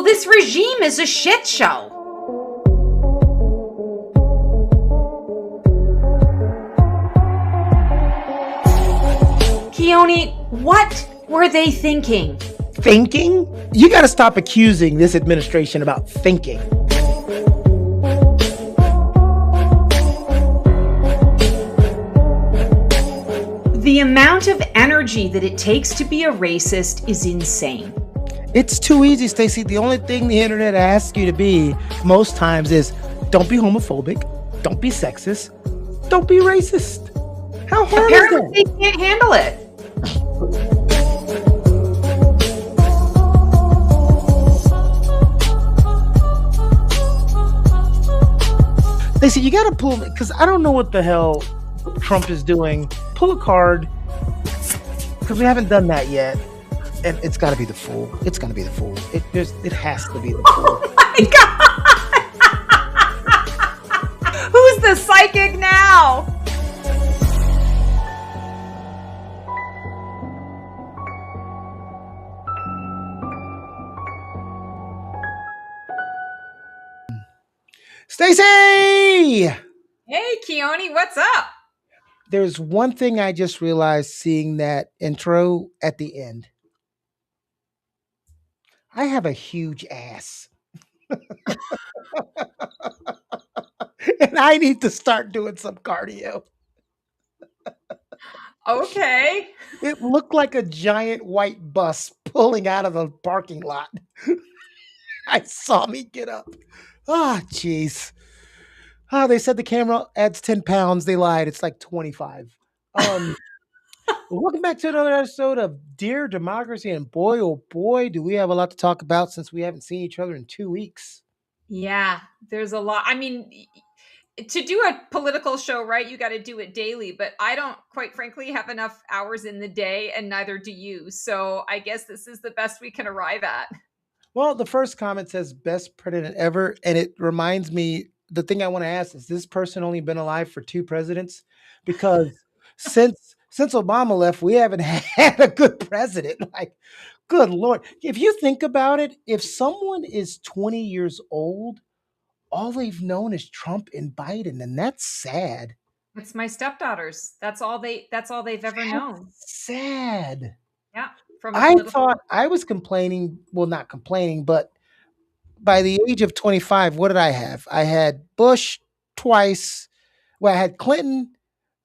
this regime is a shit show. Keone, what were they thinking? Thinking? You got to stop accusing this administration about thinking. The amount of energy that it takes to be a racist is insane. It's too easy, Stacey. The only thing the internet asks you to be most times is don't be homophobic, don't be sexist, don't be racist. How hard Apparently is that? they can't handle it. Stacey, you got to pull, because I don't know what the hell Trump is doing. Pull a card, because we haven't done that yet. And it's got to be the fool. It's going to be the fool. It has to be the fool. Oh my God! Who's the psychic now? Stacey! Hey, Keone, what's up? There's one thing I just realized seeing that intro at the end. I have a huge ass. And I need to start doing some cardio. Okay. It looked like a giant white bus pulling out of the parking lot. I saw me get up. Ah, jeez. They said the camera adds 10 pounds. They lied. It's like 25. Welcome back to another episode of Dear Democracy. And boy, oh boy, do we have a lot to talk about since we haven't seen each other in 2 weeks. Yeah, there's a lot. I mean, to do a political show, right, you got to do it daily. But I don't, quite frankly, have enough hours in the day, and neither do you. So I guess this is the best we can arrive at. Well, the first comment says best president ever. And it reminds me, the thing I want to ask is this person only been alive for 2 presidents? Because since Obama left, we haven't had a good president. Like, good Lord. If you think about it, if someone is 20 years old, all they've known is Trump and Biden, and that's sad. It's my stepdaughters. That's all they've ever known. Sad. Yeah. I thought I was complaining, well, not complaining, but by the age of 25, what did I have? I had Bush twice. Well, I had Clinton,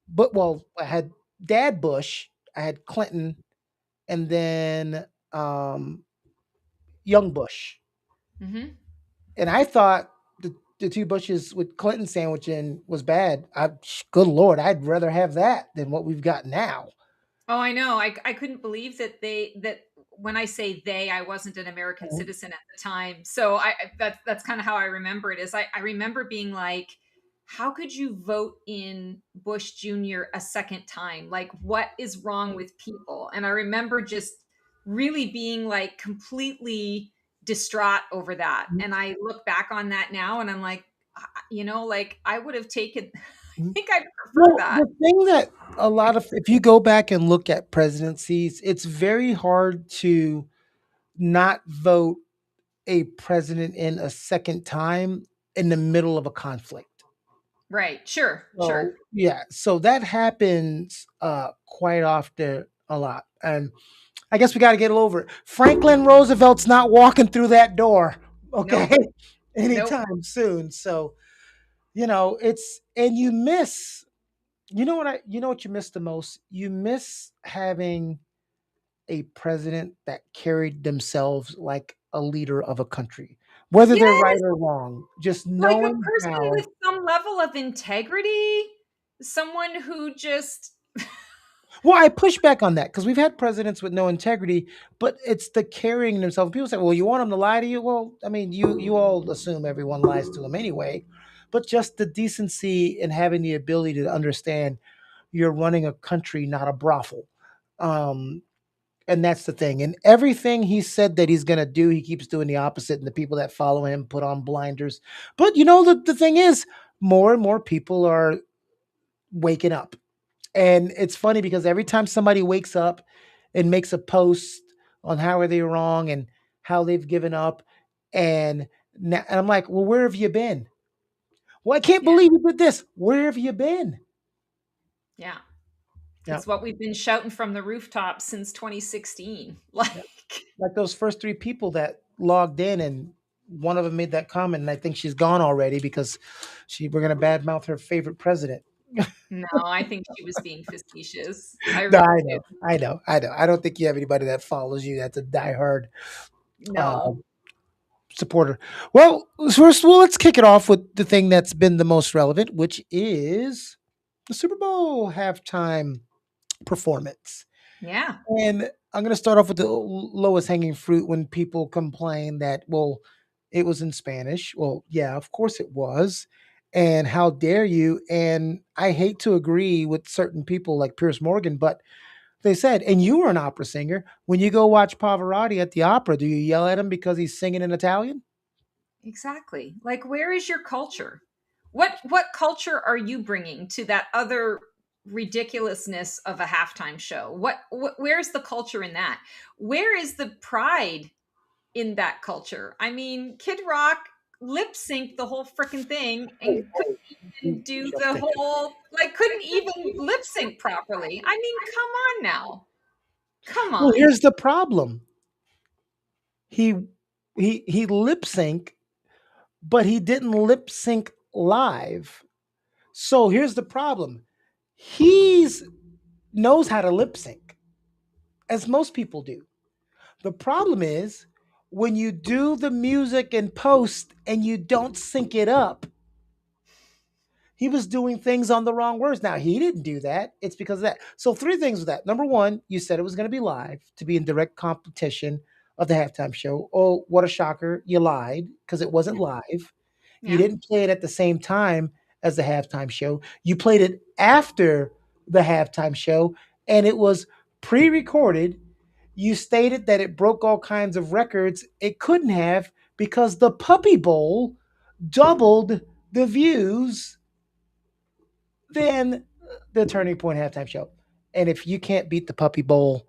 but I had Dad Bush, I had Clinton, and then young Bush. Mm-hmm. And I thought the 2 Bushes with Clinton sandwiching was bad. Good Lord, I'd rather have that than what we've got now. Oh, I know. I couldn't believe that when I say they, I wasn't an American citizen at the time. So that's kind of how I remember it is I remember being like, how could you vote in Bush Jr. a second time? Like, what is wrong with people? And I remember just really being like completely distraught over that. And I look back on that now and I'm like, like I would have taken, I think I'd prefer that. The thing that if you go back and look at presidencies, it's very hard to not vote a president in a second time in the middle of a conflict. Right. Sure. Sure. Yeah. So that happens quite often a lot. And I guess we got to get over it. Franklin Roosevelt's not walking through that door. Okay. Nope. Anytime soon. So, and you miss, you know what you miss the most? You miss having a president that carried themselves like a leader of a country. Whether they're right or wrong, just knowing like a person with some level of integrity, someone who just. Well, I push back on that because we've had presidents with no integrity, but it's the carrying themselves. People say, "Well, you want them to lie to you?" Well, I mean, you all assume everyone lies to them anyway, but just the decency and having the ability to understand you're running a country, not a brothel. And that's the thing. And everything he said that he's going to do, he keeps doing the opposite. And the people that follow him put on blinders. But, the thing is, more and more people are waking up. And it's funny because every time somebody wakes up and makes a post on how are they wrong and how they've given up, And now, and I'm like, well, where have you been? Well, I can't Yeah. believe you did this. Where have you been? Yeah. Yeah. It's what we've been shouting from the rooftops since 2016. Like, Yeah. Like those first three people that logged in, and one of them made that comment, and I think she's gone already because we're gonna badmouth her favorite president. no, I think she was being facetious. I No, really I do. know, I know, I know. I don't think you have anybody that follows you that's a diehard uh, No. supporter. Well, first, well, let's kick it off with the thing that's been the most relevant, which is the Super Bowl halftime performance. Yeah. And I'm going to start off with the lowest hanging fruit when people complain that, well, it was in Spanish. Well, yeah, of course it was. And how dare you? And I hate to agree with certain people like Pierce Morgan, but they said, and you were an opera singer. When you go watch Pavarotti at the opera, do you yell at him because he's singing in Italian? Exactly. Like, where is your culture? What culture are you bringing to that other ridiculousness of a halftime show? Where's the culture in that? Where is the pride in that culture? I mean, Kid Rock lip synced the whole freaking thing Oh, and couldn't oh, even you do jumped the in. whole, like, couldn't even lip sync properly. I mean, come on now. Come Well, on. here's the problem. He he lip sync, but he didn't lip sync live. So here's the problem. He's knows how to lip sync, as most people do. The problem is when you do the music in post and you don't sync it up, he was doing things on the wrong words. Now, he didn't do that. It's because of that. So, three things with that. Number one, you said it was going to be live to be in direct competition of the halftime show. Oh, what a shocker. You lied because it wasn't Yeah. live. You Yeah. didn't play it at the same time as the halftime show. You played it after the halftime show, and it was pre recorded. You stated that it broke all kinds of records. It couldn't have because the Puppy Bowl doubled the views than the Turning Point halftime show. And if you can't beat the Puppy Bowl,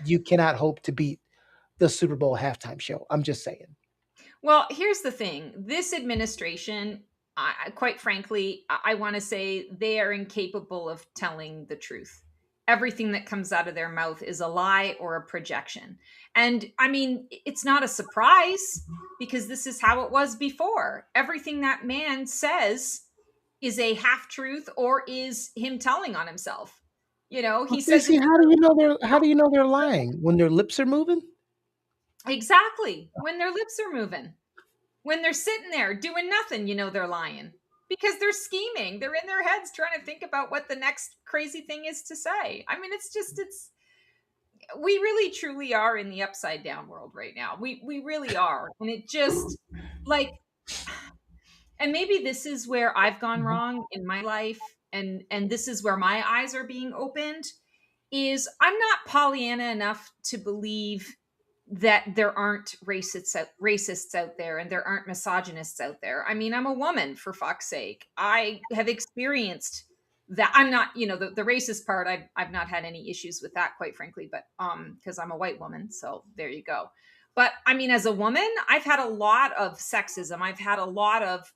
you cannot hope to beat the Super Bowl halftime show. I'm just saying. Well, here's the thing. This administration, quite frankly, I want to say they are incapable of telling the truth. Everything that comes out of their mouth is a lie or a projection. And I mean, it's not a surprise because this is how it was before. Everything that man says is a half truth or is him telling on himself. You know, Well, he says Stacey, it's how do you know they're lying when their lips are moving? exactly when their lips are moving. When they're sitting there doing nothing, you know they're lying because they're scheming. They're in their heads trying to think about what the next crazy thing is to say. I mean, it's we really truly are in the upside down world right now. We really are. And it just like and maybe this is where I've gone Mhm. wrong in my life and this is where my eyes are being opened is I'm not Pollyanna enough to believe that there aren't racists out there and there aren't misogynists out there. I mean, I'm a woman for fuck's sake. I have experienced that. I'm not, you know, the racist part. I've not had any issues with that, quite frankly. But because I'm a white woman, so there you go. But I mean, as a woman, I've had a lot of sexism. I've had a lot of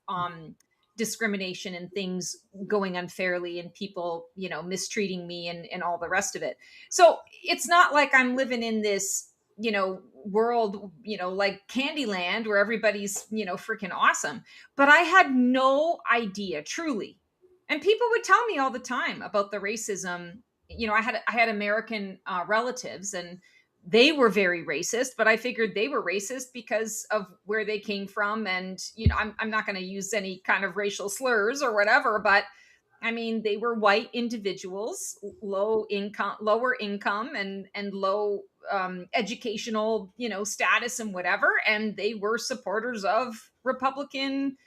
discrimination and things going unfairly and people, you know, mistreating me and all the rest of it. So it's not like I'm living in this, you know, world, you know, like Candyland where everybody's, you know, freaking awesome. But I had no idea, truly. And people would tell me all the time about the racism. You know, I had American relatives and they were very racist, but I figured they were racist because of where they came from. And, you know, I'm not going to use any kind of racial slurs or whatever, but I mean, they were white individuals, lower income, and low educational, you know, status and whatever, and they were supporters of Republican,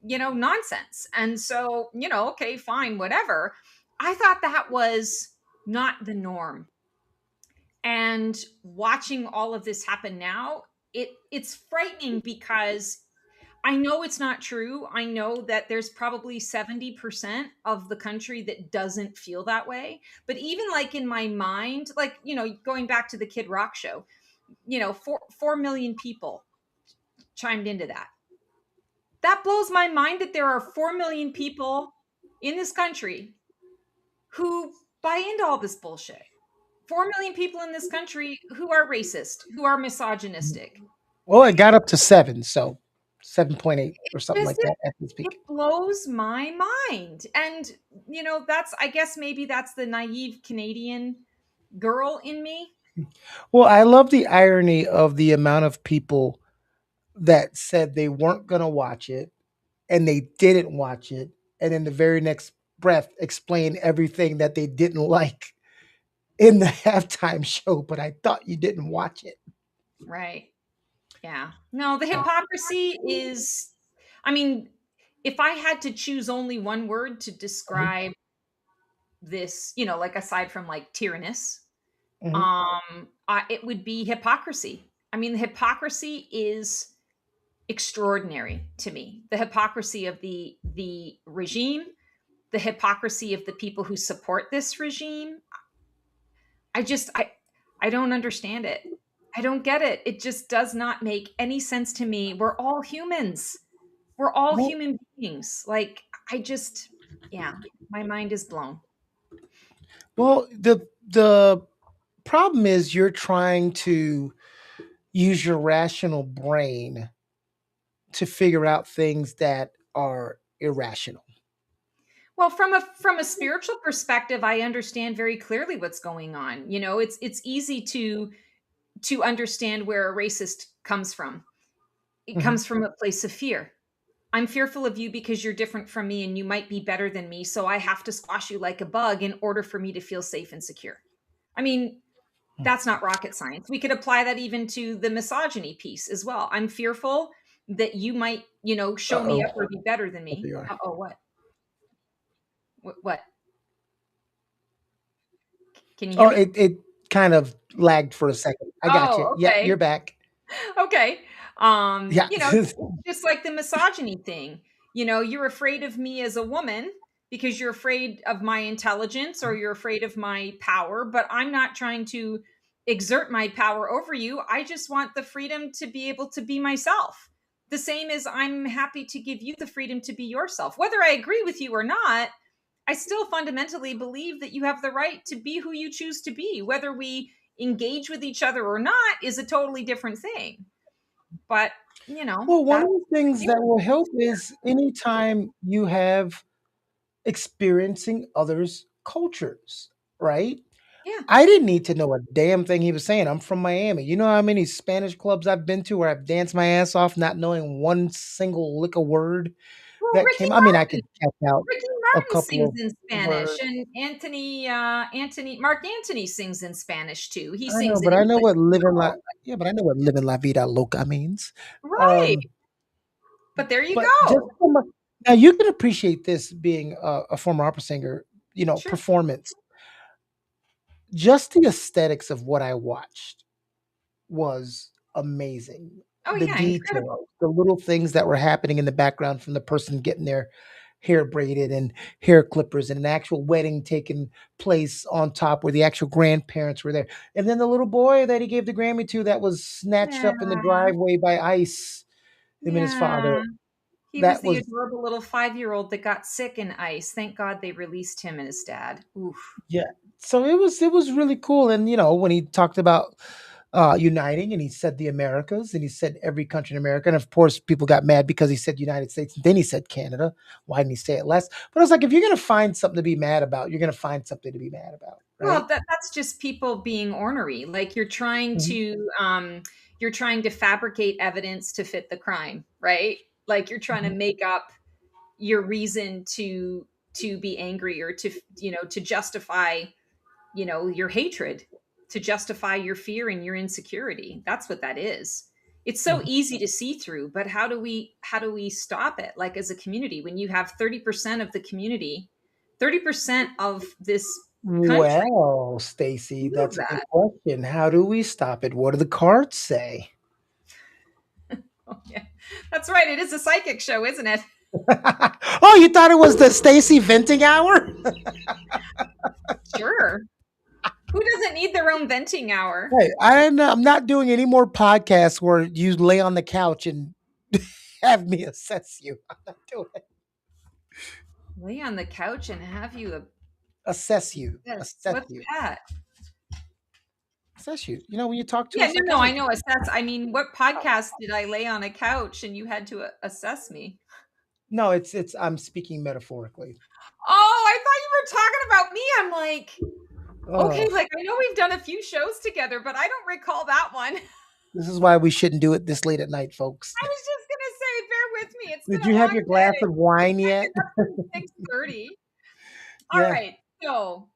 you know, nonsense. And so, you know, okay, fine, whatever. I thought that was not the norm. And watching all of this happen now, it's frightening because I know it's not true. I know that there's probably 70% of the country that doesn't feel that way. But even like in my mind, like, you know, going back to the Kid Rock show, you know, 4 million people. chimed into that. That blows my mind that there are 4 million people in this country who buy into all this bullshit. 4 million people in this country who are racist, who are misogynistic. Well, it got up to 7, so 7.8 or something Just like that at its it peak. blows my mind. And that's, I guess maybe that's the naive Canadian girl in me. Well, I love the irony of the amount of people that said they weren't going to watch it and they didn't watch it, and in the very next breath explain everything that they didn't like in the halftime show, but I thought you didn't watch it. Right. Yeah. No, the hypocrisy is, I mean, if I had to choose only one word to Mhm, describe this, like aside from like tyrannous, mhm. it would be hypocrisy. I mean, the hypocrisy is extraordinary to me. The hypocrisy of the regime, the hypocrisy of the people who support this regime. I don't understand it. I don't get it. It just does not make any sense to me. We're all humans. We're all Well, human beings. Like I just yeah, my mind is blown. the problem is you're trying to use your rational brain to figure out things that are irrational. Well, from a spiritual perspective, I understand very clearly what's going on. It's easy to understand where a racist comes from. It Mhm. comes from a place of fear. I'm fearful of you because you're different from me and you might be better than me, so I have to squash you like a bug in order for me to feel safe and secure. I mean, that's not rocket science. We could apply that even to the misogyny piece as well. I'm fearful that you might, show me Uh-oh. up or be better than There me. you are. Oh, what? What? Can you hear Oh, me? it kind of lagged for a second. I got you. Oh, Yep, okay. you're back. Okay. Yeah. Just like the misogyny thing. You're afraid of me as a woman because you're afraid of my intelligence or you're afraid of my power, but I'm not trying to exert my power over you. I just want the freedom to be able to be myself. The same as I'm happy to give you the freedom to be yourself. Whether I agree with you or not, I still fundamentally believe that you have the right to be who you choose to be. Whether we engage with each other or not is a totally different thing. But, Well, one that's of the things that will help is anytime you have experiencing others' cultures, right? yeah. I didn't need to know a damn thing he was saying. I'm from Miami. You know how many Spanish clubs I've been to where I've danced my ass off not knowing one single lick of word Well, that came. I mean, I could catch out Ricky a Martin couple sings of in Spanish, words. and Mark Antony sings in Spanish too. He I know, sings in but I know English what as living la well. yeah, but I know what living la vida loca means. Right. Um, But there you but just go. from a now you can appreciate this being a former opera singer, Sure. performance. Just the aesthetics of what I watched was amazing. Oh The yeah, incredible. details, the little things that were happening in the background from the person getting their hair braided and hair clippers and an actual wedding taking place on top where the actual grandparents were there. And then the little boy that he gave the Grammy to that was snatched Yeah. up in the driveway by ICE, him and his father. Yeah. He was That the was adorable little 5-year-old that got sick in ice. Thank God they released him and his dad. Oof. Yeah. So it was really cool. And when he talked about uniting and he said the Americas and he said every country in America. And of course, people got mad because he said United States and then he said Canada. Why didn't he say it less? But I was like, if you're gonna find something to be mad about, you're gonna find something to be mad about, right? Well, that's just people being ornery. Like Mhm, you're trying to fabricate evidence to fit the crime, right? Like you're trying to mhm, make up your reason to be angry or to justify, your hatred, to justify your fear and your insecurity. That's what that is. It's so mhm. easy to see through, but how do we stop it? Like as a community, when you have 30% of the community, 30% of this country Well, Stacy, move that's a good that. question. How do we stop it? What do the cards say? Oh, yeah. That's right. It is a psychic show, isn't it? Oh, you thought it was the Stacy venting hour? Sure. Who doesn't need their own venting hour? Hey, I'm not doing any more podcasts where you lay on the couch and Have me assess you. I'm not doing it. Lay on the couch and have you Assess you. obsessed. Assess What's you. that? Assess you. You know, when you talk to a Yeah, no, no, I psychologist. know assess. I mean, what podcast did I lay on a couch and you had to assess me? No, it's I'm speaking metaphorically. Oh, I thought you were talking about me. I'm like, okay, Oh, like I know we've done a few shows together, but I don't recall that one. this is why we shouldn't do it this late at night, folks. I was just gonna say, bear with me. It's been Did a you have long your glass day. of wine I've yet? been up since 6:30. All Yeah. right. So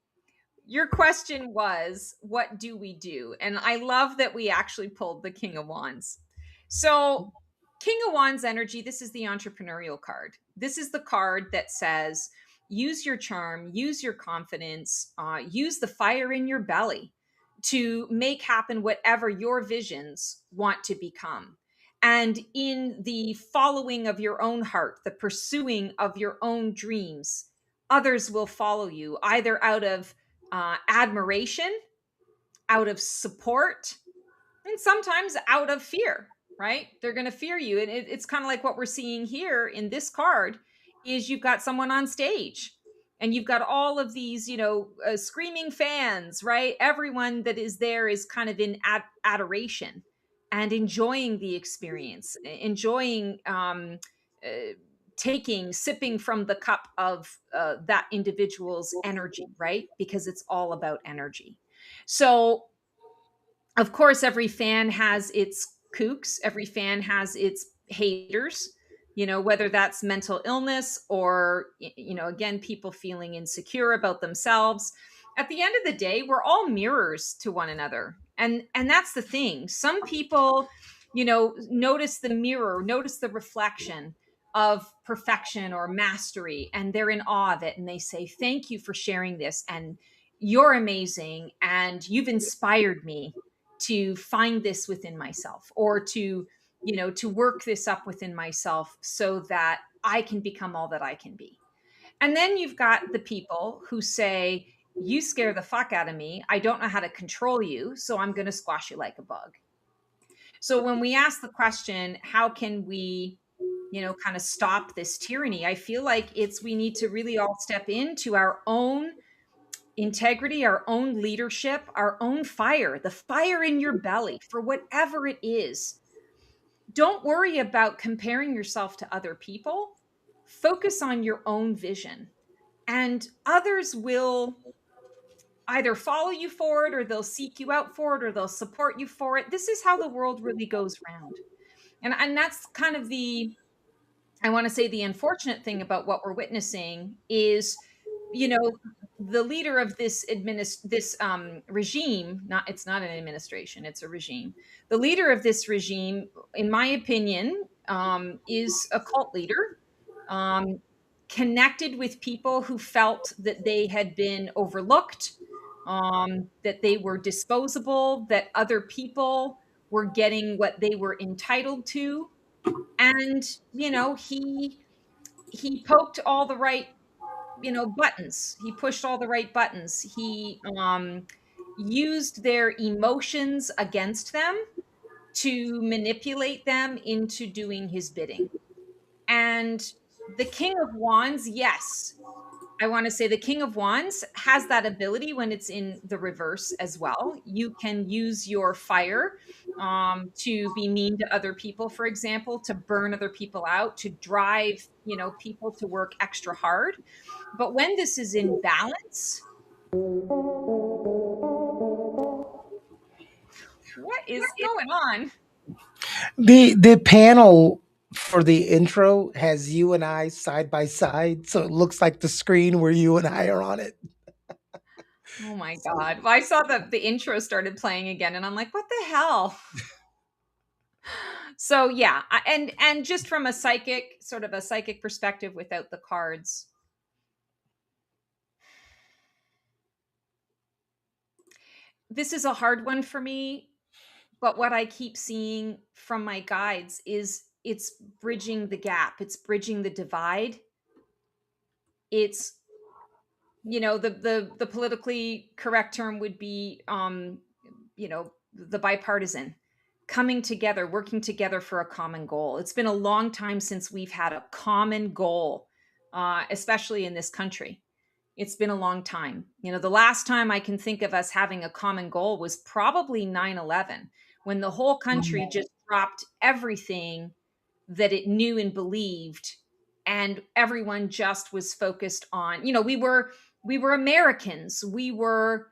your question was, what do we do? And I love that we actually pulled the King of Wands. So, King of Wands energy, this is the entrepreneurial card. This is the card that says, use your charm, use your confidence, use the fire in your belly to make happen whatever your visions want to become. And in the following of your own heart, the pursuing of your own dreams, others will follow you either out of admiration, out of support, and sometimes out of fear, right? They're going to fear you. And it's kind of like what we're seeing here in this card is you've got someone on stage and you've got all of these, screaming fans, right? Everyone that is there is kind of in adoration and enjoying the experience, enjoying uh, sipping from the cup of that individual's energy, right? Because it's all about energy. So of course, every fan has its kooks, every fan has its haters, whether that's mental illness or, again, people feeling insecure about themselves. At the end of the day, we're all mirrors to one another. And that's the thing. Some people, notice the mirror, notice the reflection of perfection or mastery, and they're in awe of it. And they say, thank you for sharing this. And you're amazing. And you've inspired me to find this within myself or to work this up within myself so that I can become all that I can be. And then you've got the people who say, you scare the fuck out of me. I don't know how to control you, so I'm going to squash you like a bug. So when we ask the question, how can we, kind of stop this tyranny? I feel like we need to really all step into our own integrity, our own leadership, our own fire, the fire in your belly for whatever it is. Don't worry about comparing yourself to other people. Focus on your own vision, and others will either follow you for it or they'll seek you out for it or they'll support you for it. This is how the world really goes round. And that's kind of I want to say the unfortunate thing about what we're witnessing is, you know, the leader of this regime, not it's not an administration, it's a regime. The leader of this regime, in my opinion, is a cult leader, um, connected with people who felt that they had been overlooked, that they were disposable, that other people were getting what they were entitled to, and he poked all the right buttons. He pushed all the right buttons. He used their emotions against them to manipulate them into doing his bidding. And the King of Wands, yes, I want to say the King of Wands has that ability when it's in the reverse as well. You can use your fire to be mean to other people, for example, to burn other people out, to drive, people to work extra hard. But when this is in balance, what is going on? The panel for the intro has you and I side by side, so it looks like the screen where you and I are on it. Oh my So God. Well, I saw that the intro started playing again and I'm like, what the hell? So yeah, and just from a psychic perspective without the cards, this is a hard one for me, but what I keep seeing from my guides is it's bridging the gap, it's bridging the divide. It's the politically correct term would be the bipartisan. coming together, working together for a common goal. It's been a long time since we've had a common goal, especially in this country. It's been a long time. The last time I can think of us having a common goal was probably 9/11, when the whole country Mhm. just dropped everything that it knew and believed, and everyone just was focused on, we were Americans. We were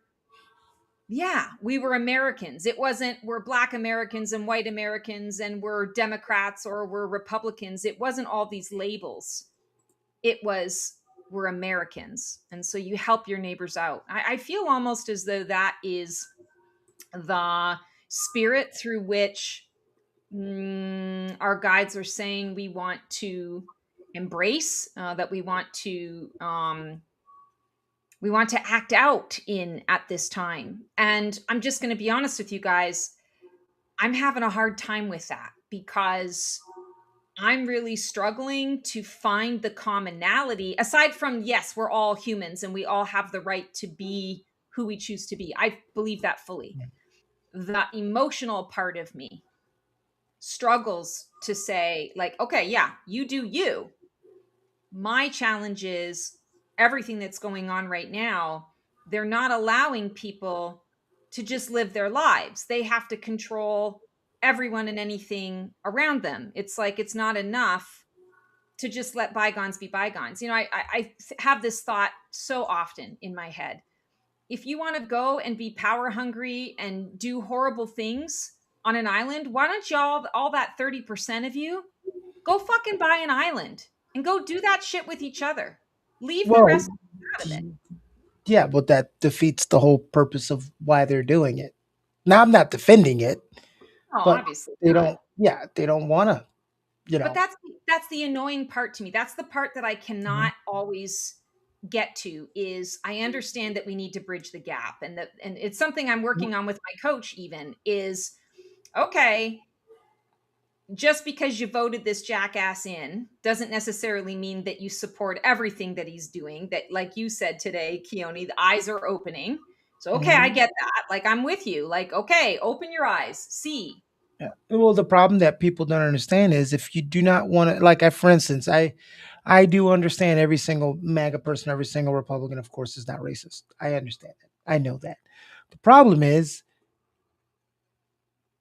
Americans. It wasn't we're Black Americans and white Americans and we're Democrats or we're Republicans. It wasn't all these labels. It was we're Americans. And so you help your neighbors out. I feel almost as though that is the spirit through which our guides are saying we want to embrace, that we want to act out in at this time. And I'm just going to be honest with you guys, I'm having a hard time with that because I'm really struggling to find the commonality aside from, yes, we're all humans and we all have the right to be who we choose to be. I believe that fully. The emotional part of me struggles to say, like, okay, yeah, you do you. My challenge is everything that's going on right now, they're not allowing people to just live their lives. They have to control everyone and anything around them. It's like it's not enough to just let bygones be bygones. I have this thought so often in my head. If you want to go and be power hungry and do horrible things on an island, why don't y'all, all that 30% of you, go fucking buy an island and go do that shit with each other. Leave the Well, rest out of it. yeah, but that defeats the whole purpose of why they're doing it. Now, I'm not defending it, No, but obviously they not. don't. Yeah, they don't want to. You But know. that's the annoying part to me. That's the part that I Mhm. cannot always get to. Is I understand that we need to bridge the gap, and it's something I'm working on with my coach. Even is okay. Just because you voted this jackass in doesn't necessarily mean that you support everything that he's doing. That, like you said today, Keone, the eyes are opening. So, okay, I Mhm. get that. Like, I'm with you. Like, okay, open your eyes, see. Yeah. Well, the problem that people don't understand is if you do not want to, like, for instance, I do understand every single MAGA person, every single Republican, of course, is not racist. I understand that. I know that. The problem is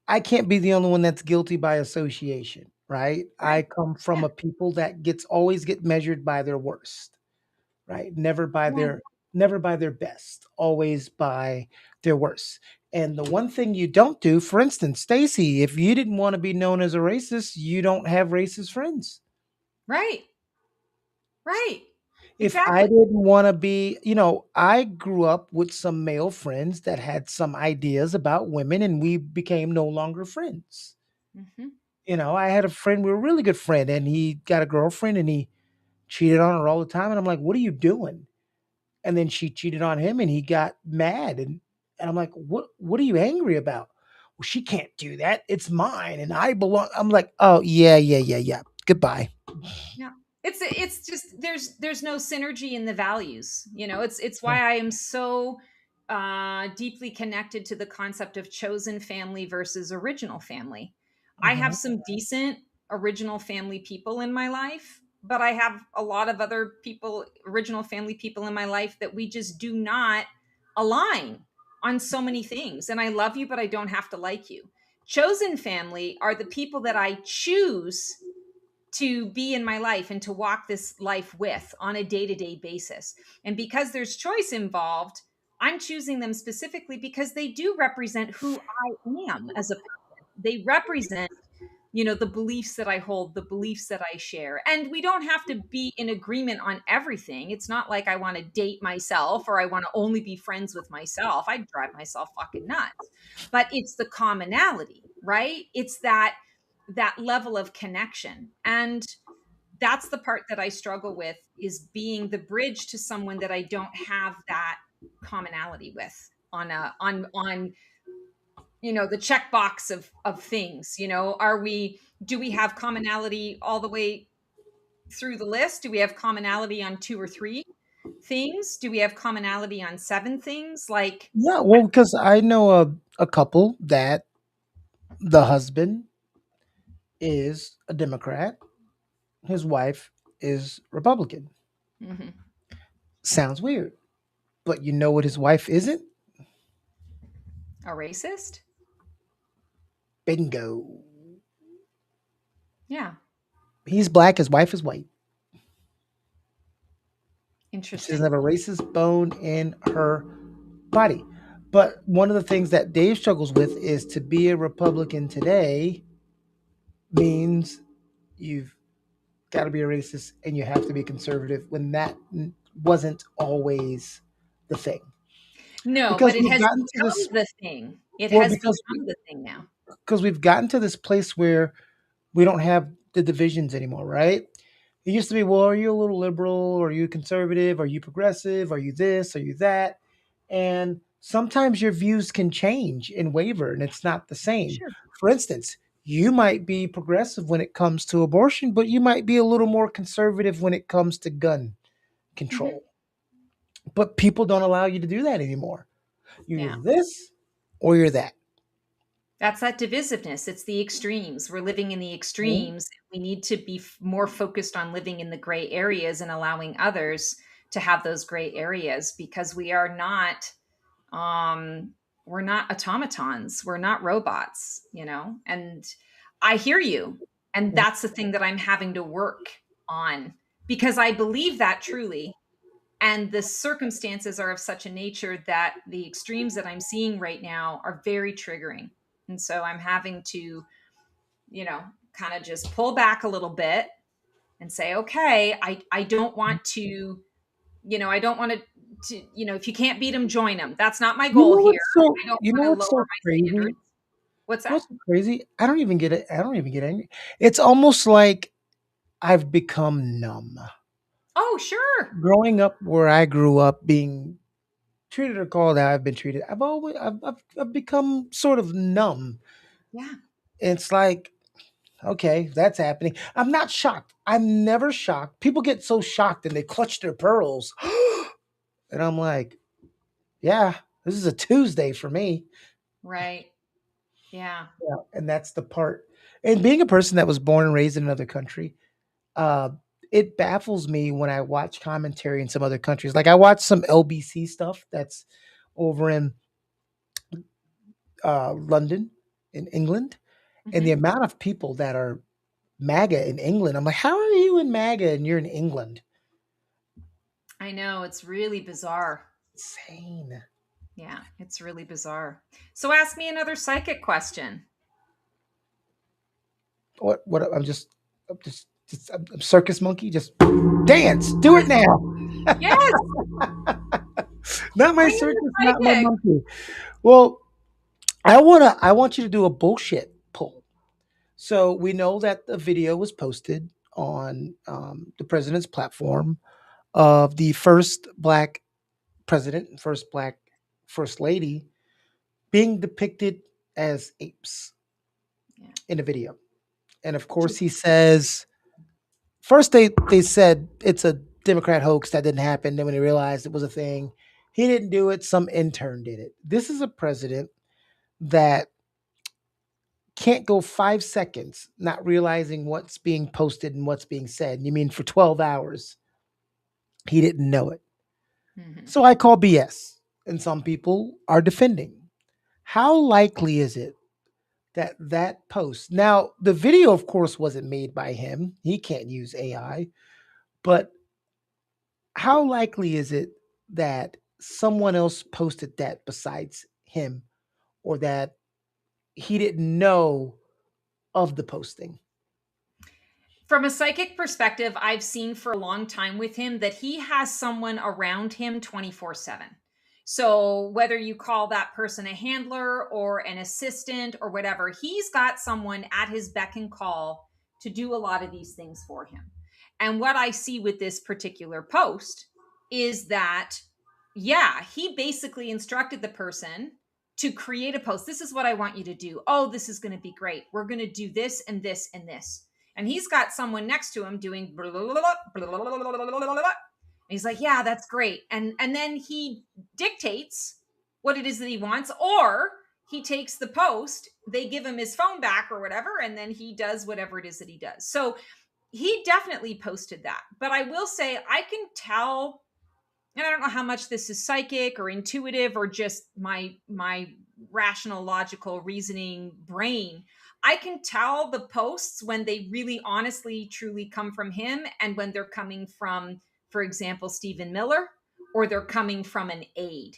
I can't be the only one that's guilty by association, right? I Right. come from Yeah. a people that gets always get measured by their worst, right? Yeah. Never by their best, always by their worst. And the one thing you don't do, for instance, Stacy, if you didn't want to be known as a racist, you don't have racist friends. Right. Right. If I Exactly. didn't want to be, I grew up with some male friends that had some ideas about women and we became no longer friends. Hmm. I had a friend, we were a really good friend, and he got a girlfriend and he cheated on her all the time. And I'm like, what are you doing? And then she cheated on him and he got mad. And I'm like, what are you angry about? Well, she can't do that. It's mine and I belong. I'm like, oh yeah, yeah, yeah, yeah. Goodbye. Yeah. It's just there's no synergy in the values. It's Yeah. why I am so deeply connected to the concept of chosen family versus original family. I have Mhm. some decent original family people in my life, but I have a lot of other people, original family people in my life that we just do not align on so many things. And I love you, but I don't have to like you. Chosen family are the people that I choose to be in my life and to walk this life with on a day-to-day basis. And because there's choice involved, I'm choosing them specifically because they do represent who I am as a person. They represent, the beliefs that I hold, the beliefs that I share. And we don't have to be in agreement on everything. It's not like I want to date myself or I want to only be friends with myself. I'd drive myself fucking nuts. But it's the commonality, right? It's that level of connection. And that's the part that I struggle with, is being the bridge to someone that I don't have that commonality with on the checkbox of things. Do we have commonality all the way through the list? Do we have commonality on two or three things? Do we have commonality on seven things? Like, Yeah, well, because I know a couple that The husband is a Democrat. His wife is Republican. Mhm. Sounds weird, but you know what his wife isn't? A racist? Bingo. Yeah. He's black. His wife is white. She doesn't Interesting. have a racist bone in her body. But one of the things that Dave struggles with is to be a Republican today means you've got to be a racist and you have to be conservative when that wasn't always the thing. No, Because but it we've has gotten to become this, the thing. It well, has become the thing now. because we've gotten to this place where we don't have the divisions anymore, right? It used to be, well, are you a little liberal? Are you conservative? Are you progressive? Are you this? Are you that? And sometimes your views can change and waver, and it's not the same. Sure. For instance, you might be progressive when it comes to abortion, but you might be a little more conservative when it comes to gun Mhm. control. But people don't allow you to do that anymore. You're Yeah. either this or you're that. That's that divisiveness. It's the extremes. We're living in the Mhm. extremes. We need to be more focused on living in the gray areas and allowing others to have those gray areas because um we're not automatons. We're not robots, you know? And I hear you. And that's the thing that I'm having to work on because I believe that truly. And the circumstances are of such a nature that the extremes that I'm seeing right now are very triggering. And so I'm having to, you know, kind of just pull back a little bit and say, okay, I don't want to, I don't want if you can't beat them, join them. That's not my goal here. I don't want to lower What's so my crazy? standards. What's You know that? what's so crazy? I don't even get it. I don't even get angry. It's almost like I've become numb. Oh, sure. Growing up where I grew up, being treated or called how I've been treated, I've become sort of numb. Yeah. It's like, okay, that's happening. I'm not shocked. I'm never shocked. People get so shocked and they clutch their pearls. And I'm like, yeah, this is a Tuesday for me. Right. Yeah. Yeah, and that's the part. And being a person that was born and raised in another country, uh, it baffles me when I watch commentary in some other countries. Like I watch some LBC stuff that's over in London, in England, and the Hmm. amount of people that are MAGA in England. I'm like, how are you in MAGA and you're in England? I know. It's really bizarre. Insane. Yeah. It's really bizarre. So ask me another psychic question. What? What? I'm circus monkey. Just dance. Do it now. Yes. Not my Bring in circus. the Not my psychic. monkey. Well, I want you to do a bullshit poll. So we know that the video was posted on the president's platform of the first black president, first black first lady being depicted as apes Yeah. in a video. And of course, he says first they said it's a Democrat hoax that didn't happen. Then when he realized it was a thing, he didn't do it. Some intern did it. This is a president that can't go 5 seconds not realizing what's being posted and what's being said. You mean for 12 hours, he didn't know it. Hmm. So I call BS. And some people are defending. How likely is it that that post, now, the video, of course, wasn't made by him. He can't use AI. But how likely is it that someone else posted that besides him or that he didn't know of the posting? From a psychic perspective, I've seen for a long time with him that he has someone around him 24/7. So, whether you call that person a handler or an assistant or whatever, he's got someone at his beck and call to do a lot of these things for him. And what I see with this particular post is that, yeah, he basically instructed the person to create a post. This is what I want you to do. Oh, this is going to be great. We're going to do this and this and this, and he's got someone next to him doing blah, blah, blah, blah, blah, blah, blah, blah, blah. And he's like, yeah, that's great. And then he dictates what it is that he wants, or he takes the post they give him his phone back or whatever, and then he does whatever it is that he does. So he definitely posted that. But I will say, I can tell, and I don't know how much this is psychic or intuitive or just my rational, logical, reasoning brain. I can tell the posts when they really honestly truly come from him, and when they're coming from, for example, Stephen Miller, or they're coming from an aide.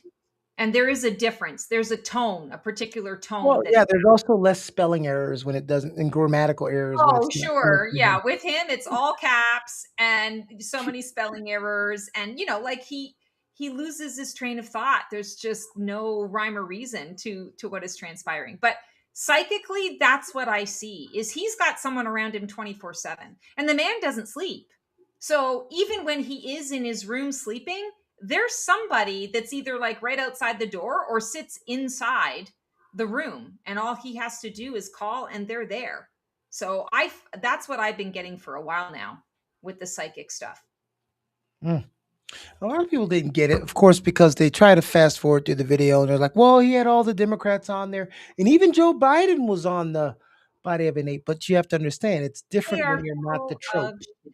And there is a difference. There's a tone, a particular tone Well, that yeah, it. there's also less spelling errors when it doesn't, and grammatical errors when Oh, it's not coming sure. from Yeah. him. With him, it's all caps and so many spelling errors. And, like he loses his train of thought. There's just no rhyme or reason to what is transpiring. But psychically, that's what I see is he's got someone around him 24/7. And the man doesn't sleep. So even when he is in his room sleeping, there's somebody that's either like right outside the door or sits inside the room. And all he has to do is call and they're there. So that's what I've been getting for a while now with the psychic stuff. Mm. A lot of people didn't get it, of course, because they try to fast forward through the video and they're like, well, he had all the Democrats on there. And even Joe Biden was on the body of an ape. But you have to understand, it's They different when are you're not the full trope. of shit.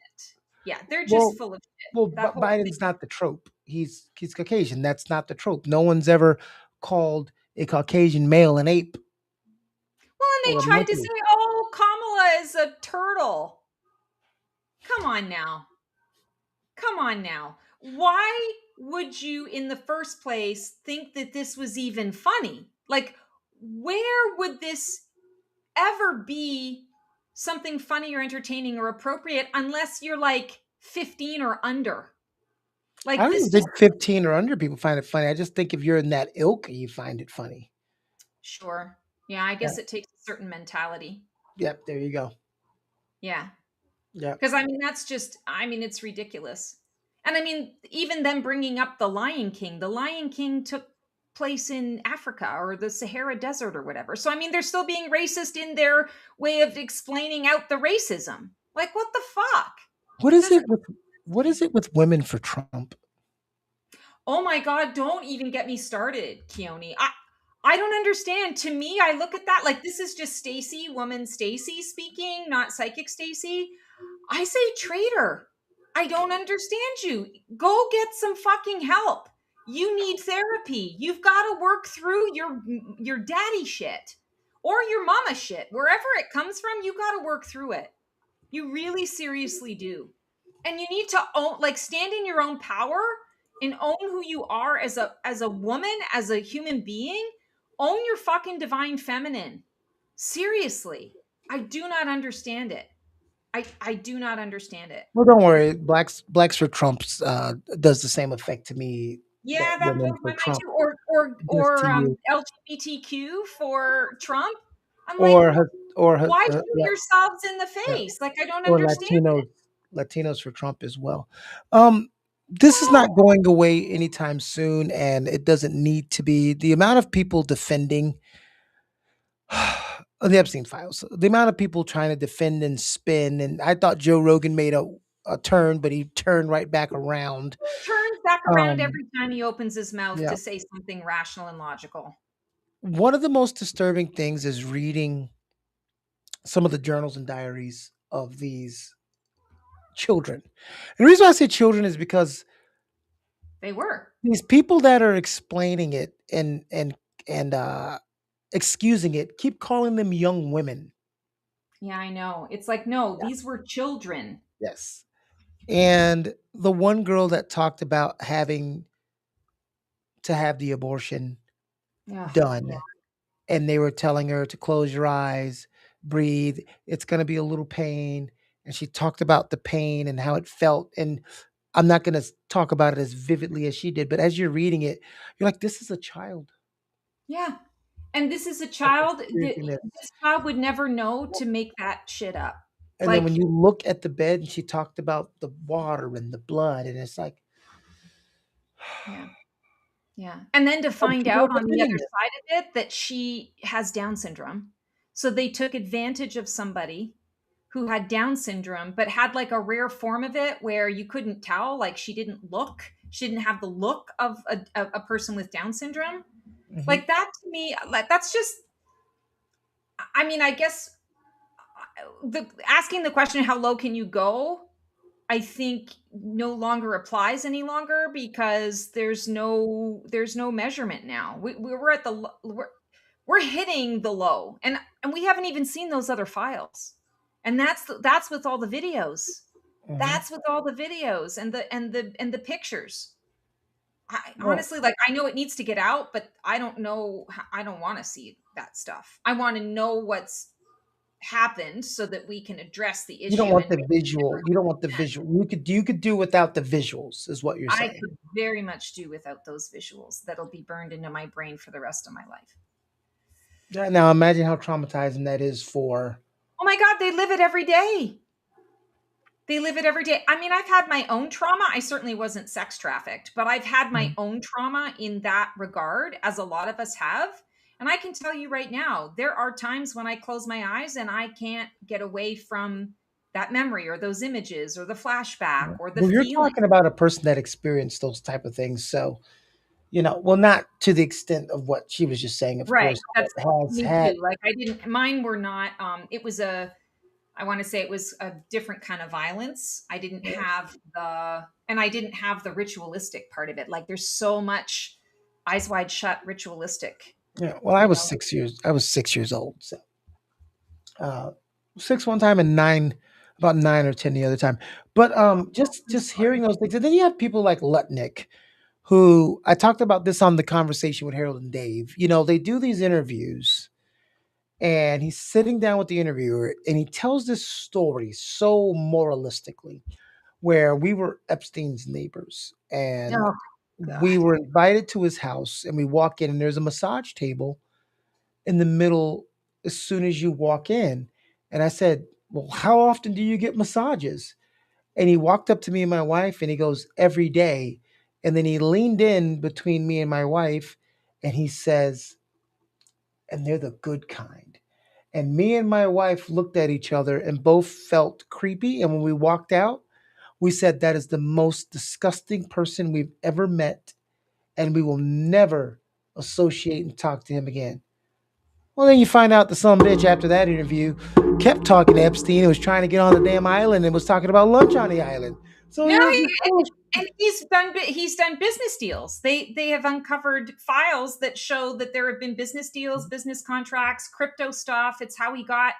Yeah, they're just Well, full of shit. well, That whole thing. Biden's not the trope. He's Caucasian. That's not the trope. No one's ever called a Caucasian male an ape Well, and or they a tried to say, monkey. "Oh, Kamala is a turtle." Come on now. Come on now. Why would you in the first place think that this was even funny? Like, where would this ever be something funny or entertaining or appropriate unless you're like 15 or under? I Like don't even this just. think 15 or under people find it funny. I just think if you're in that ilk, you find it funny. Sure. Yeah, I Yeah. guess it takes a certain mentality. Yep. There you go. Yeah. Yep. Because I mean, that's just, I mean, it's ridiculous. And I mean, even them bringing up the Lion King took place in Africa or the Sahara Desert or whatever. So, I mean, they're still being racist in their way of explaining out the racism. Like, what the fuck? What It is doesn't it make with what sense. is it with women for Trump? Oh my God, don't even get me started, Keone. I don't understand. To me, I look at that like this is just Stacy, woman Stacy speaking, not psychic Stacy. I say traitor. I don't understand you. Go get some fucking help. You need therapy. You've got to work through your daddy shit or your mama shit. Wherever it comes from, you got to work through it. You really seriously do. And you need to own like stand in your own power and own who you are as a woman, as a human being. Own your fucking divine feminine. Seriously. I do not understand it. I do not understand it. Well, don't worry. Blacks for Trump's does the same effect to me that Yeah, that women blows my for mind Trump too. Or does to you, LGBTQ for Trump. I'm like, or why shoot yourselves in the yeah, face? Like I don't or understand it. Latinos for Trump as well. This is not No. going away anytime soon, and it doesn't need to be. The amount of people defending the Epstein Files, the amount of people trying to defend and spin, and I thought Joe Rogan made a turn, but he turned right back around. He turns back around Um, every time he opens his mouth yeah, to say something rational and logical. one of the most disturbing things is reading some of the journals and diaries of these children. And the reason why I say children is because They were. these people that are explaining it and excusing it keep calling them young women. Yeah, I know. It's like, no, Yeah. these were children. Yes. And the one girl that talked about having to have the abortion Ugh, done, yeah. and they were telling her to close your eyes, breathe, it's going to be a little pain, and she talked about the pain and how it felt. And I'm not going to talk about it as vividly as she did, but as you're reading it, you're like, this is a child Yeah. And this is a that's child that experiencing this. this child would never know to make that shit up. And then when Like, you look at the bed and she talked about the water and the blood, and it's like, yeah. Yeah. And then to some find people out are on the other defending this. side of it that she has Down syndrome. So they took advantage of somebody who had Down syndrome, but had like a rare form of it where you couldn't tell, like she didn't have the look of a person with Down syndrome. Mhm. Like that to me, like that's just I mean, I guess the asking the question, how low can you go? I think no longer applies any longer because there's no measurement now. We're at we're hitting the low, and we haven't even seen those other files. And that's with all the videos. Mhm. That's with all the videos and the pictures. I Well, honestly, like, I know it needs to get out, but I don't know. I don't want to see that stuff. I want to know what's happened so that we can address the you don't issue want and the make visual. You don't want the sense. visual. You could do without the visuals, is what you're I saying. could very much do without those visuals. That'll be burned into my brain for the rest of my life. Yeah, now imagine how traumatizing that is for. Oh my God, they live it every day. They live it every day. I mean, I've had my own trauma. I certainly wasn't sex trafficked, but I've had my Mhm. own trauma in that regard, as a lot of us have. And I can tell you right now, there are times when I close my eyes and I can't get away from that memory or those images or the flashback Yeah. or the Well, you're feeling. talking about a person that experienced those type of things, so well, not to the extent of what she was just saying, of Right. course, but That's has me had. too. Like, I didn't, mine were not, it was I want to say it was a different kind of violence. I didn't have and I didn't have the ritualistic part of it. Like, there's so much eyes wide shut ritualistic, Yeah, well, you know. I was 6 years old, so uh, 6 one time and 9, about 9 or 10 the other time. But Oh, I'm just sorry. hearing those things, and then you have people like Lutnick, who I talked about this on the conversation with Harold and Dave. They do these interviews, and he's sitting down with the interviewer, and he tells this story so moralistically, where we were Epstein's neighbors, and Oh we God. were invited to his house, and we walk in, and there's a massage table in the middle as soon as you walk in. And I said, "Well, how often do you get massages?" And he walked up to me and my wife and he goes, "Every day." And then he leaned in between me and my wife and he says, "And they're the good kind." And me and my wife looked at each other and both felt creepy. And when we walked out, we said, "That is the most disgusting person we've ever met. And we will never associate and talk to him again." Well, then you find out the some bitch after that interview kept talking to Epstein and was trying to get on the damn island and was talking about lunch on the island. So No, here's this whole. and he's done business deals. They have uncovered files that show that there have been business deals, business contracts, crypto stuff. It's how he got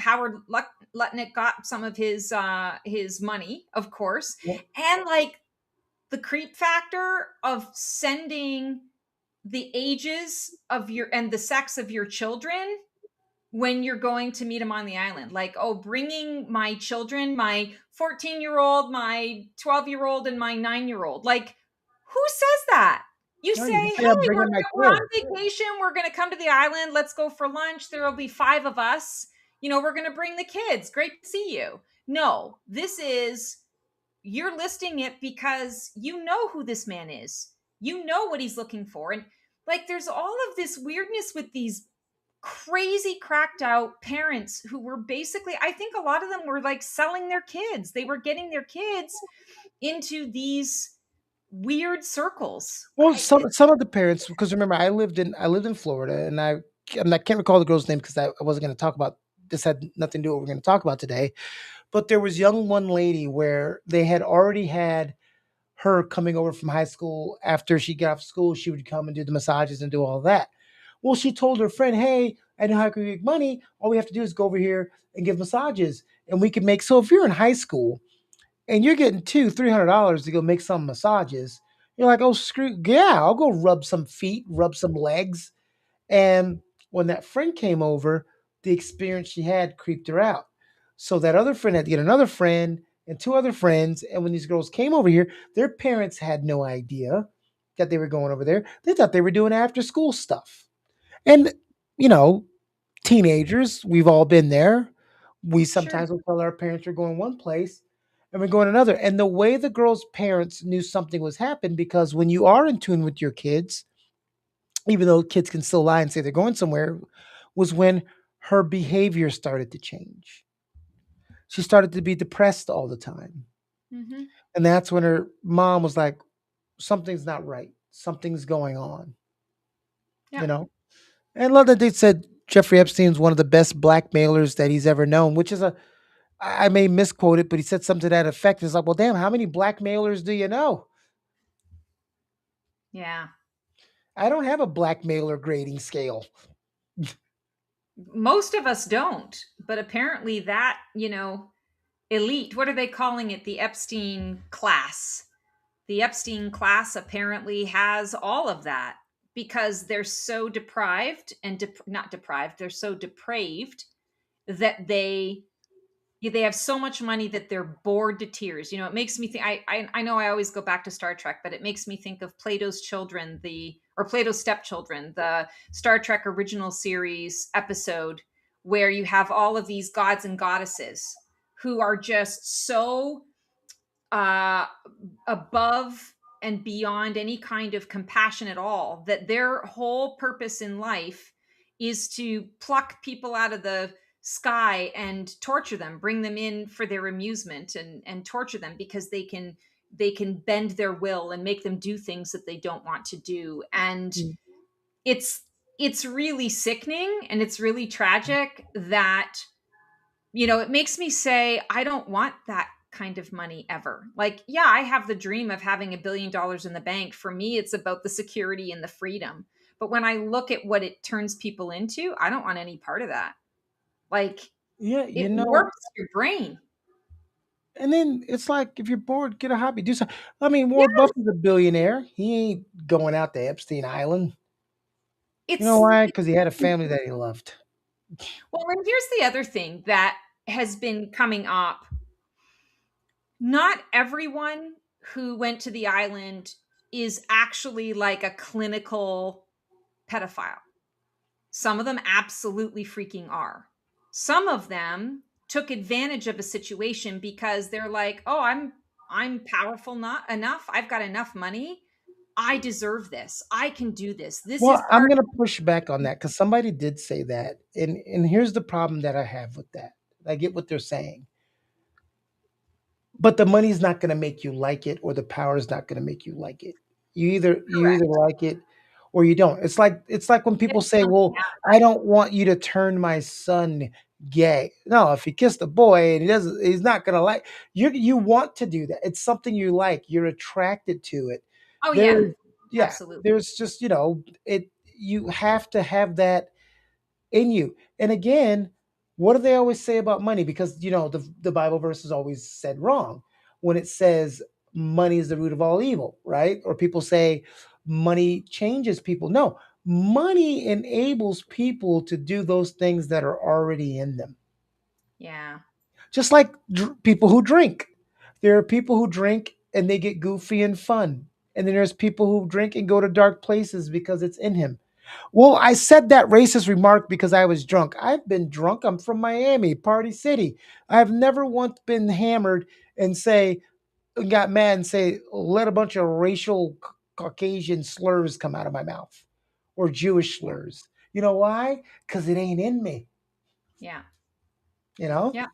Lutnick got some of his money, of course. And, like, the creep factor of sending the ages of your and the sex of your children when you're going to meet them on the island. Like, oh, bringing my children, my 14-year-old, my 12-year-old, and my 9-year-old. Like, who says that? You No, say, you can say I'm hey, we're, bringing my we're on kid. vacation. We're going to come to the island. Let's go for lunch. There will be 5 of us. We're going to bring the kids. Great to see you. No, this is, you're listing it because you know who this man is. You know what he's looking for. And, like, there's all of this weirdness with these crazy cracked out parents who were basically, I think a lot of them were like selling their kids. They were getting their kids into these weird circles. Well, some of the parents, because remember, I lived in Florida, and I can't recall the girl's name because I wasn't going to talk about this. Had nothing to do with what we're going to talk about today. But there was one lady where they had already had her coming over from high school. After she got off school, she would come and do the massages and do all that. Well, she told her friend, "Hey, I know how I can make money. All we have to do is go over here and give massages, and we can make." So if you're in high school and you're getting $200-300 to go make some massages, you're like, "Oh, screw yeah, I'll go rub some feet, rub some legs." And when that friend came over, the experience she had creeped her out. So that other friend had to get another friend and two other friends. And when these girls came over here, their parents had no idea that they were going over there. They thought they were doing after school stuff. And, you know, teenagers, we've all been there. We Sure. sometimes will tell our parents we're going one place and we're going another. And the way the girl's parents knew something was happening, because when you are in tune with your kids, even though kids can still lie and say they're going somewhere, was when her behavior started to change. She started to be depressed all the time. Mm-hmm. And that's when her mom was like, something's not right. Something's going on, Yeah. you know? And a lot of they said Jeffrey Epstein's one of the best blackmailers that he's ever known, which is a I may misquote it, but he said something to that effect. It's like, well, damn, how many blackmailers do you know? Yeah. I don't have a blackmailer grading scale. Most of us don't, but apparently that, elite, what are they calling it? The Epstein class. The Epstein class apparently has all of that because they're so deprived and not deprived, they're so depraved that they have so much money that they're bored to tears. It makes me think. I know I always go back to Star Trek, but it makes me think of Plato's Children, or Plato's Stepchildren, the Star Trek original series episode where you have all of these gods and goddesses who are just so uh, above and beyond any kind of compassion at all, that their whole purpose in life is to pluck people out of the sky and torture them, bring them in for their amusement, and torture them because they can bend their will and make them do things that they don't want to do. And Mm. it's really sickening, and it's really tragic that it makes me say, I don't want that kind of money ever. Like, yeah, I have the dream of having $1 billion in the bank. For me, it's about the security and the freedom. But when I look at what it turns people into, I don't want any part of that. Like, Yeah, it warps your brain. and then it's like if you're bored, get a hobby, do something. I mean, Warren Yeah, Buffett's a billionaire. He ain't going out to Epstein Island. You know it's why? Because he had a family that he loved. well, and here's the other thing that has been coming up. Not everyone who went to the island is actually like a clinical pedophile. Some of them absolutely freaking are. Some of them took advantage of a situation because they're like, "Oh, I'm powerful not enough. I've got enough money. I deserve this. I can do this. This is Well, I'm part gonna push back on that because somebody did say that, and here's the problem that I have with that. I get what they're saying, but the money's not gonna make you like it, or the power is not gonna make you like it. You either correct. like it or you don't. It's like when Get people say, something "Well, out. I don't want you to turn my son gay." No, if he kissed a boy and he's not gonna like you want to do that. It's something you like. You're attracted to it. Oh yeah, There's yeah, absolutely. there's just it. You have to have that in you. And again, what do they always say about money? Because the Bible verse is always said wrong when it says money is the root of all evil, right? Or people say money changes people. No, money enables people to do those things that are already in them. Yeah. Just like people who drink. There are people who drink and they get goofy and fun. And then there's people who drink and go to dark places because it's in him. Well, I said that racist remark because I was drunk. I've been drunk. I'm from Miami, Party City. I've never once been hammered and got mad and say, let a bunch of racial Caucasian slurs come out of my mouth or Jewish slurs. You know why? Because it ain't in me. Yeah. You know, Yeah.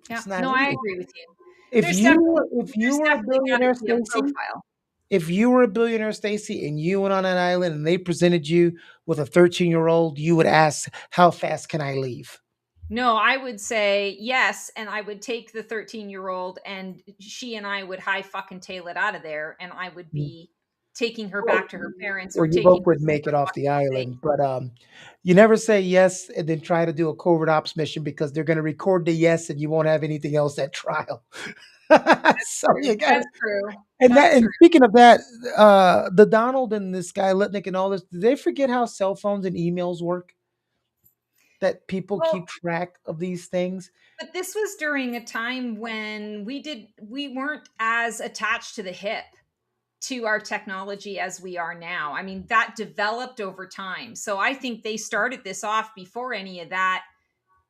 Yeah. it's not No, in I me. agree with you. If There's you definitely were, if you there's were a definitely got to billionaire, be a Stacy, profile. if you were a billionaire, Stacy, and you went on an island and they presented you with a 13-year-old, you would ask, "How fast can I leave?" No, I would say yes, and I would take the 13-year-old, and she and I would high fucking tail it out of there, and I would be taking her Well, back to her parents or well, you taking both her would make it somewhere off the fucking safe. island, but you never say yes and then try to do a covert ops mission because they're going to record the yes and you won't have anything else at trial. So you got to, That's true. and That's that, and true. speaking of that, the Donald and this guy Litnick and all this, did they forget how cell phones and emails work? That people Well, keep track of these things. but this was during a time when we weren't as attached to the hip to our technology as we are now. I mean, that developed over time. So I think they started this off before any of that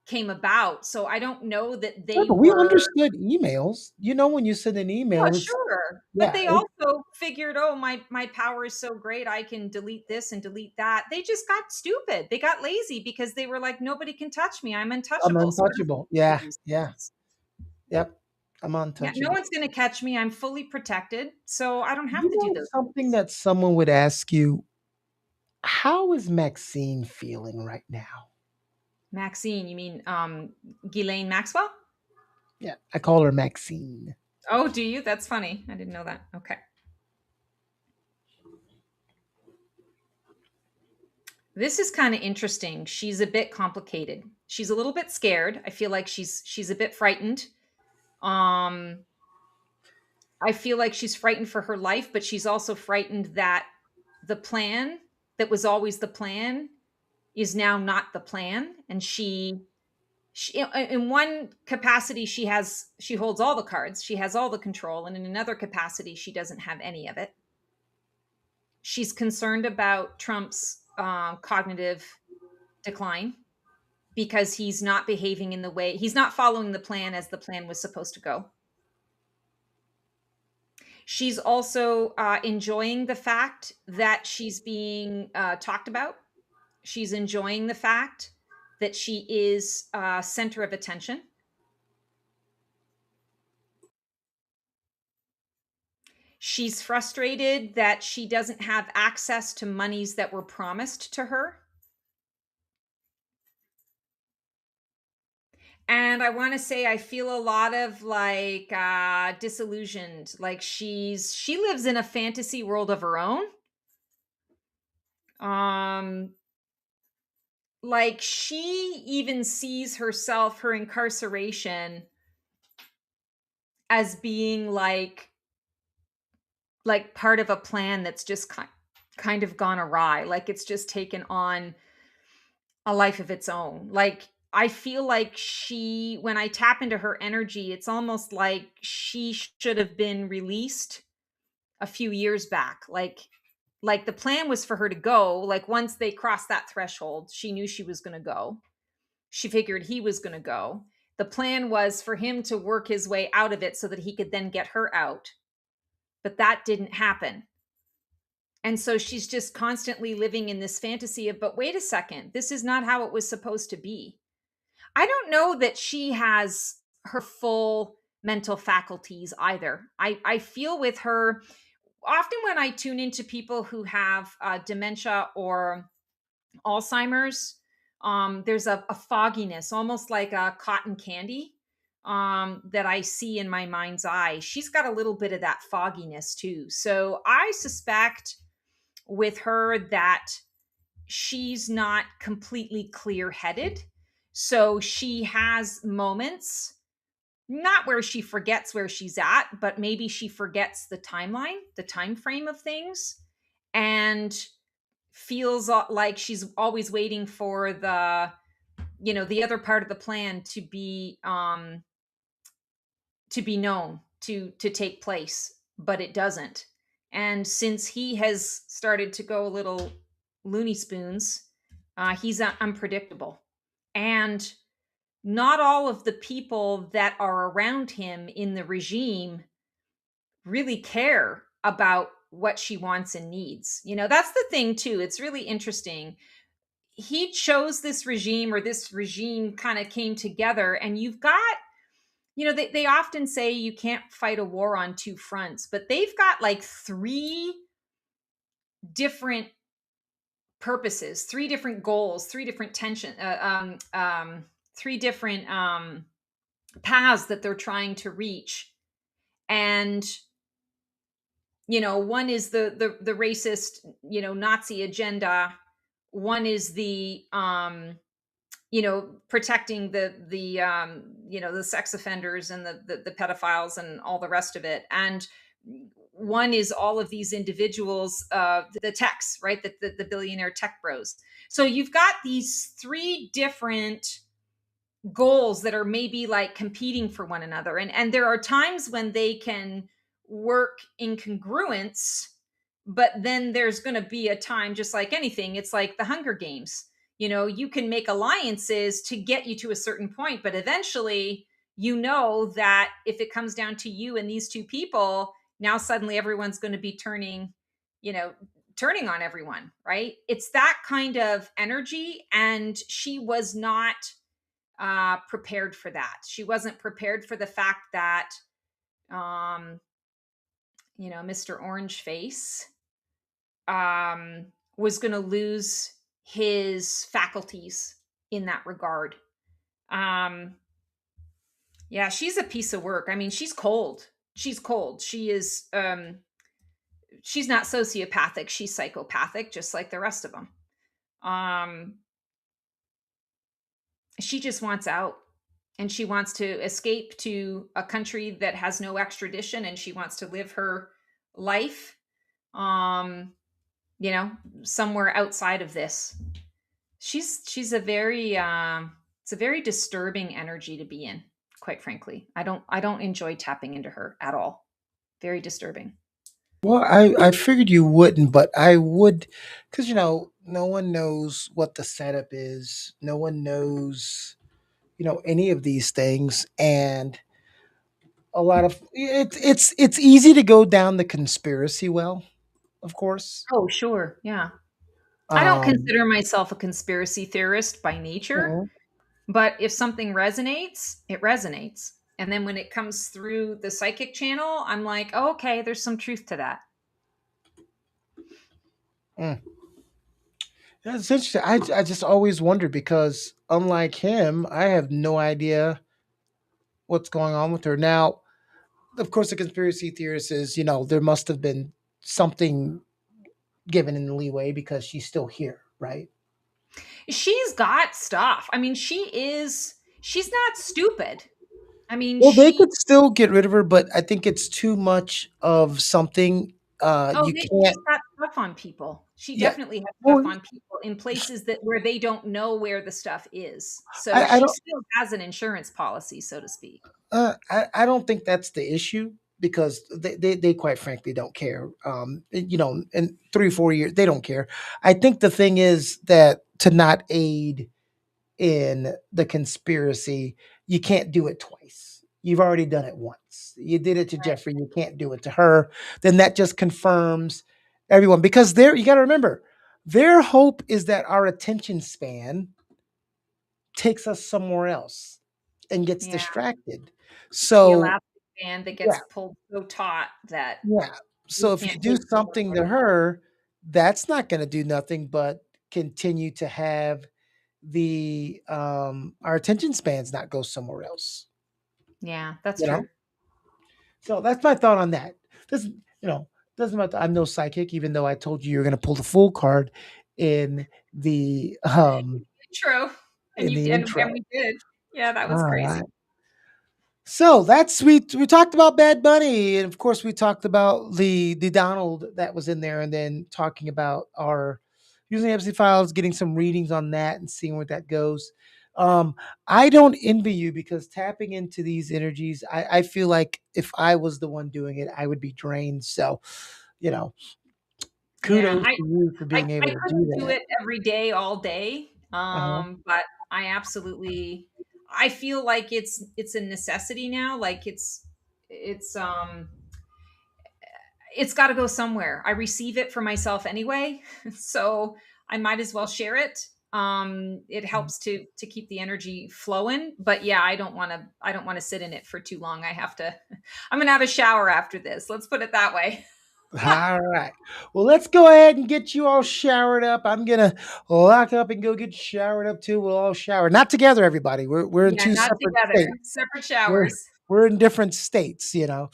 came about. So I don't know that Yeah, they but we were. understood emails. When you send an Yeah, email, it's sure. But yeah, they it, also figured, "Oh, my power is so great, I can delete this and delete that." They just got stupid. They got lazy because they were like, "Nobody can touch me. I'm I'm untouchable." So I don't untouchable. need Yeah, to use yeah, this. yep, I'm Yeah, no untouchable. one's gonna catch me. I'm fully protected, so I don't have to do those Something things. that someone would ask you, how is Maxine feeling right now? Maxine, you mean Ghislaine Maxwell? Yeah, I call her Maxine. Oh, do you? That's funny. I didn't know that. Okay. This is kind of interesting. She's a bit complicated. She's a little bit scared. I feel like she's a bit frightened. Um I feel like she's frightened for her life, but she's also frightened that the plan that was always the plan is now not the plan, and she in one capacity she holds all the cards, she has all the control, and in another capacity she doesn't have any of it. She's concerned about Trump's cognitive decline because he's not behaving in the way he's not following the plan as the plan was supposed to go. She's also enjoying the fact that she's being talked about. She's enjoying the fact that she is center of attention. She's frustrated that she doesn't have access to monies that were promised to her. And I want to say I feel a lot of like disillusioned. Like she lives in a fantasy world of her own. Um like she even sees herself, her incarceration, as being like part of a plan that's just kind of gone awry. Like it's just taken on a life of its own. Like I feel like when I tap into her energy, it's almost like she should have been released a few years back. Like the plan was for her to go. Like once they crossed that threshold, she knew she was going to go. She figured he was going to go. The plan was for him to work his way out of it so that he could then get her out. But that didn't happen. And so she's just constantly living in this fantasy of, but wait a second, this is not how it was supposed to be. I don't know that she has her full mental faculties either. I feel with her, often when I tune into people who have dementia or Alzheimer's, there's a fogginess, almost like a cotton candy, that I see in my mind's eye. She's got a little bit of that fogginess too. So I suspect with her that she's not completely clear headed. So she has moments, not where she forgets where she's at, but maybe she forgets the timeline, the time frame of things, and feels like she's always waiting for the other part of the plan to be known, to take place, but it doesn't. And since he has started to go a little loony spoons, he's unpredictable. And not all of the people that are around him in the regime really care about what she wants and needs. That's the thing too. It's really interesting. He chose this regime, or this regime kind of came together, and you've got, they often say you can't fight a war on two fronts, but they've got like three different purposes, three different goals, three different three different paths that they're trying to reach. And one is the racist, Nazi agenda. One is the protecting the sex offenders and the pedophiles and all the rest of it. And one is all of these individuals, the techs, right? The billionaire tech bros. So you've got these three different goals that are maybe like competing for one another. And there are times when they can work in congruence, but then there's going to be a time, just like anything, it's like the Hunger Games. You can make alliances to get you to a certain point, but eventually, that if it comes down to you and these two people, now suddenly everyone's going to be you know, turning on everyone, right? It's that kind of energy. And she was not prepared for that. She wasn't prepared for the fact that, Mr. Orange Face was going to lose his faculties in that regard. Um, yeah, she's a piece of work. I mean, she's cold. She's cold. She's not sociopathic, she's psychopathic just like the rest of them. Um, she just wants out, and she wants to escape to a country that has no extradition, and she wants to live her life, um, you know, somewhere outside of this. She's a very it's a very disturbing energy to be in, quite frankly. I don't enjoy tapping into her at all. Very disturbing. Well, I figured you wouldn't, but I would, because no one knows what the setup is. No one knows, any of these things, and a lot of it's easy to go down the conspiracy well, of course. Oh, sure. Yeah. I don't Um, consider myself a conspiracy theorist by nature, mhm, but if something resonates, it resonates. And then when it comes through the psychic channel, I'm like, oh, okay, there's some truth to that. mm. That's interesting. I just always wondered because unlike him, I have no idea what's going on with her now. Of course, the conspiracy theorist is, there must have been something given in leeway because she's still here, right? She's got stuff. I mean, she's not stupid. I mean, Well, they she could still get rid of her, but I think it's too much of something. oh, You she's can't. got stuff on people. She Yeah. definitely has stuff Well, on people in places that where they don't know where the stuff is. So I she don't. still has an insurance policy, so to speak. I don't think that's the issue because they quite frankly don't care. In 3 or 4 years they don't care. I think the thing is that to not aid in the conspiracy, you can't do it twice. You've already done it once. You did it to Jeffrey, you can't do it to her. Then that just confirms everyone because you got to remember, their hope is that our attention span takes us somewhere else and gets Yeah. distracted. The So, elastic band that yeah, gets pulled so taut that yeah. we So if you can't do take it no something more. to her, that's not going to do nothing but continue to have the our attention spans not go somewhere else, Yeah, that's you know? true. So that's my thought on that. Doesn't doesn't matter. I'm no psychic, even though I told you you're gonna pull the full card in the True. And you and intro. we did. Yeah, that was All crazy. right. So that's we talked about Bad Bunny, and of course we talked about the Donald that was in there, and then talking about our using Epstein Files, getting some readings on that, and seeing where that goes. I don't envy you because tapping into these energies, I feel like if I was the one doing it, I would be drained. So, you know, Yeah, kudos to you for being I able to do couldn't do that. it every day, all day, Uh-huh. but I absolutely I feel like it's a necessity now, like it's gotta go somewhere. I receive it for myself anyway, so I might as well share it. It helps to keep the energy flowing, but yeah, I don't wanna sit in it for too long. I have to I'm gonna have a shower after this, let's put it that way. All right. Well, let's go ahead and get you all showered up. I'm gonna lock up and go get showered up too. We'll all shower. Not together, everybody. We're in Yeah, two not separate together, states. separate We're showers. we're in different states. So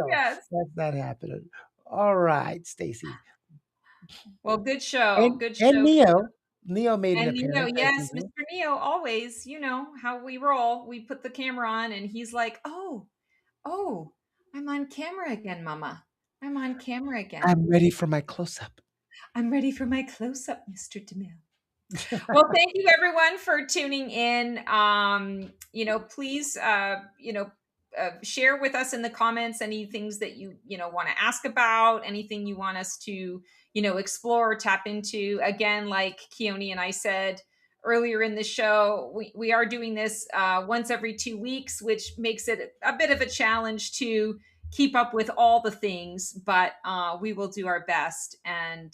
Yes. that's not happening. All right, Stacy. Well, And good and show, Neo. Neo made an and Neo, appearance as yes, usual. Mr. Neo, always, you know how we roll. We put the camera on, and he's like, oh, I'm on camera again, Mama. I'm on camera again. I'm ready for my close-up. I'm ready for my close up, Mr. DeMille. Well, thank you everyone for tuning in. Please, share with us in the comments any things that you want to ask about, anything you want us to, explore or tap into. Again, like Keone and I said earlier in the show, we are doing this once every 2 weeks, which makes it a bit of a challenge to keep up with all the things, but we will do our best. And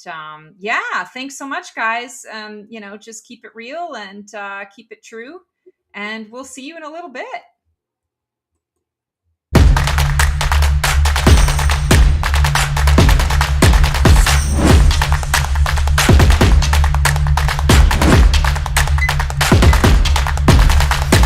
yeah, thanks so much, guys. Just keep it real and keep it true. And we'll see you in a little bit.